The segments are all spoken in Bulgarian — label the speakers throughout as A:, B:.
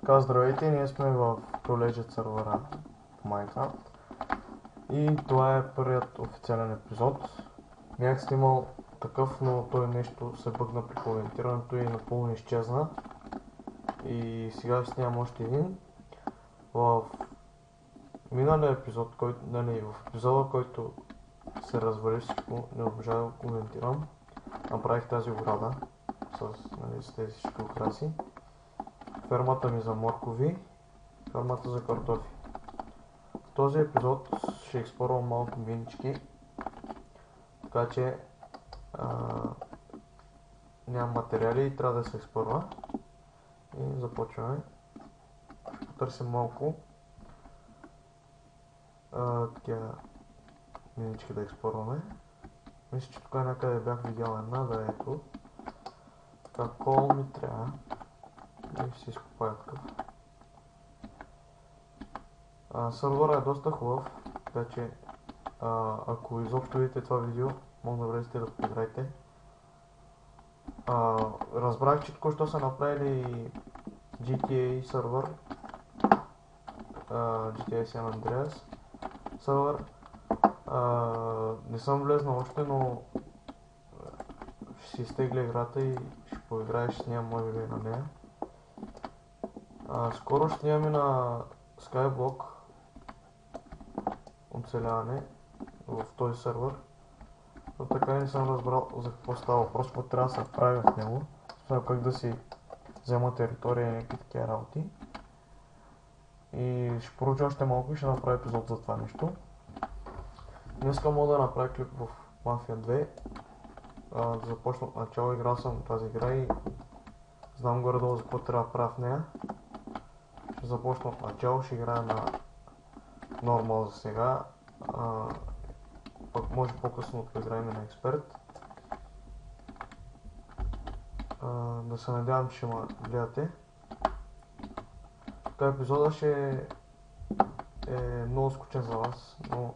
A: Така, здравейте, ние сме в Colleged сервера в Minecraft и това е първият официален епизод. Бях снимал такъв, но той нещо се бъгна при коментирането и напълно изчезна. И сега ще снимам още един. В миналия епизод, в епизода, който се развали всичко, не обожа да коментирам, направих тази ограда с тези всички украси. Фермата ми за моркови, фермата за картофи. В този епизод ще експлорвам малко минички, така че нямам материали и трябва да се експлорва. И започваме. Ще потърсим малко такива минички да експлорваме. Мисля, че тук някъде бях видял една, да е ето. Така, кол ми трябва. И ще си изкопая такъв. Сървъра е доста хубав, така че ако изобщо видите това видео, може да влезете да поиграйте. Разбрах, че току-що са направили GTA сервер, GTA San Andreas сервер. Не съм влезнал още, но ще си изтегля играта и ще поиграя, ще снимам може би на нея. Скоро ще снимаме на Skyblock оцеляване в този сервер, но така не съм разбрал за какво става въпрос, какво трябва да се прави в него, как да си взема територия и някакви такива работи. И ще поруча още малко и ще направя епизод за това нещо. Днеска мога да направя клип в Mafia 2, да започна от начало. Играл съм тази игра и знам горе-долу за какво трябва да правя в нея. Ще започна от начало, ще играя на нормал за сега. Пък може по-късно да поиграем на експерт. Да се надявам, че ще ме гледате. Така, епизода ще е много скучен за вас, но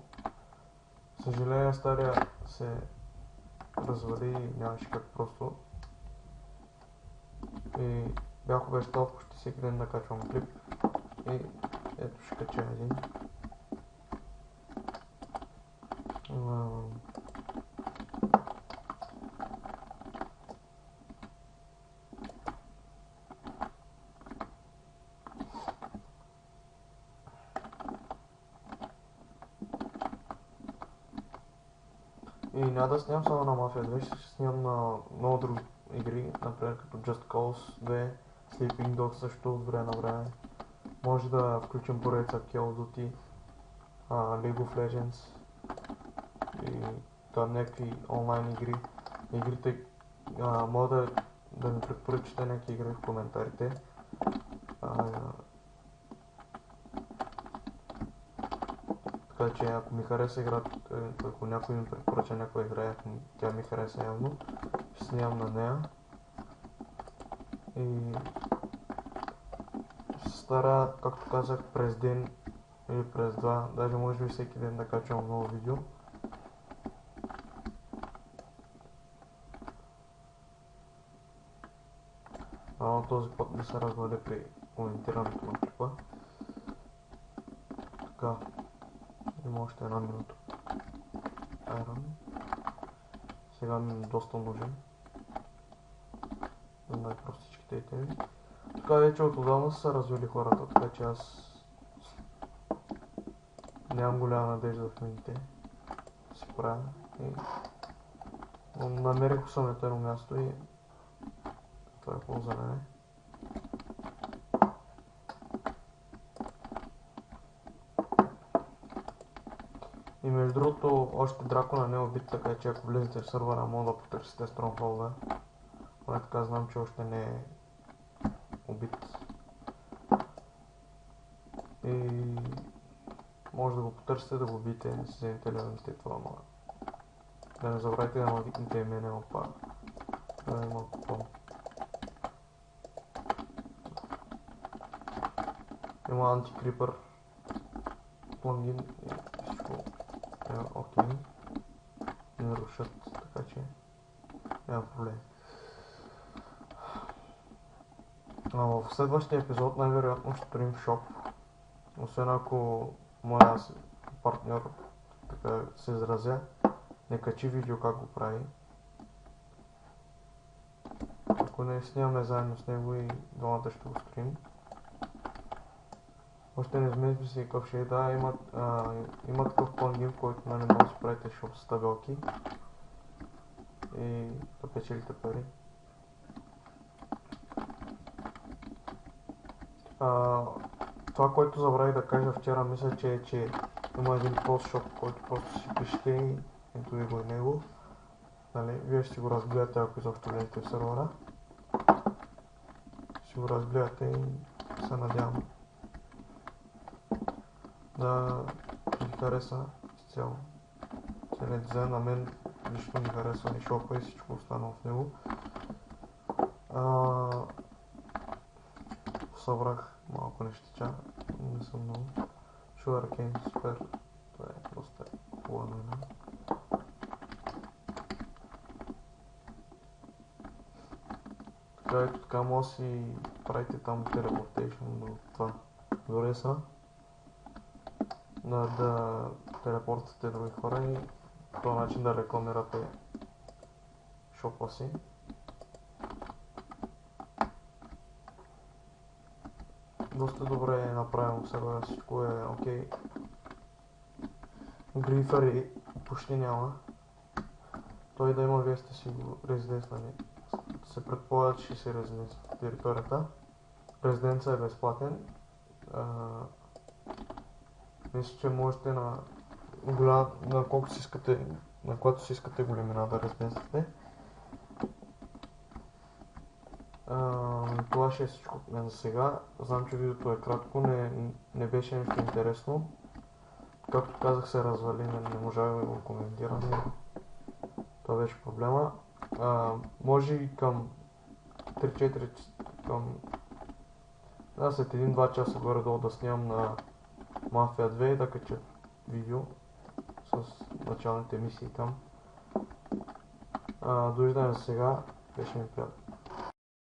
A: съжаление стария се развали и нямаше как просто. И бях обещал почти всеки ден да качвам клип. И ето ще кача един. И няма да снимам само на Mafia 2, ще снимам на много други игри, например като Just Cause 2, Sleeping Dogs също от време на време. Може да включим поредица Call of Duty, League of Legends и там някакви онлайн игри. Игрите може да ми препоръчате някакви игри в коментарите. Така че ако ми хареса играта, ако някой ми препоръча някоя игра, ако тя ми хареса явно, ще снимам на нея. И ще се стара, както казах, през ден или през два, даже може би всеки ден да качвам ново видео. Този път да се разваля при коментирането на клипа. Така, има още една минута. Iron. Сега ми е доста нужен. За най-простичките итеми. Така вече отдавна са се развили хората, така че аз нямам голяма надежда в мините. Си правя. Намерих усъмнено място и това е полза на мен. И между другото, още дракона не е убит, така че ако влезете в сървъра, мога да потърсите Stronghold. Но така знам, че още не е убит. И може да го потърсите, да го убиете, да си вземете левените това, но да не забравяйте да навикнете имене опа. Да е малко по. Има антикрипър плагин и всичко е окей. Не рушат, така че няма проблем. В следващия епизод най-вероятно ще строим шоп. Освен ако моя партньор, така се изразя, не качи видео как го прави. Ако не снимаме заедно с него и двамата ще го строим. Още не сме си какъв ще е, да, има такъв плагин, в който може да си правите шоп с табелки и да печелите пари. Това, което забравих да кажа вчера, мисля, че има един постшоп, който просто си пишете и ето ви го и него. Нали, вие ще си го разгледате, ако изобщо влезете в сервера. Ще го разгледате и се надявам да ви хареса изцяло. Целият дизайн на мен лично ми харесва и шопа и всичко останало в него. Събрах малко нещича, не съм много. Sugarcane супер, това е доста хубава новина. Така ето така може да си правите там телепортейшн до това, до реса. Да телепортвате други хора и по този начин да рекламирате шопа си. Доста добре е направено сервера, всичко е окей. Грифъри почти няма. Той да има, вие сте си го резиденс, нали? Се предполага, че ще си резиденс в територията. Резиденца е безплатен. Мисля, че можете на колко си искате, на която си искате големина да резиденствате. Това ще е всичко от мен за сега. Знам, че видеото е кратко, не беше нещо интересно. Както казах, се развали, не можах да го коментирам. Това беше проблема. Може и към 3-4 към... след 1-2 часа горе-долу да снимам на Mafia 2 и да кача видео с началните мисии там. Довиждане за сега, беше ми приятно.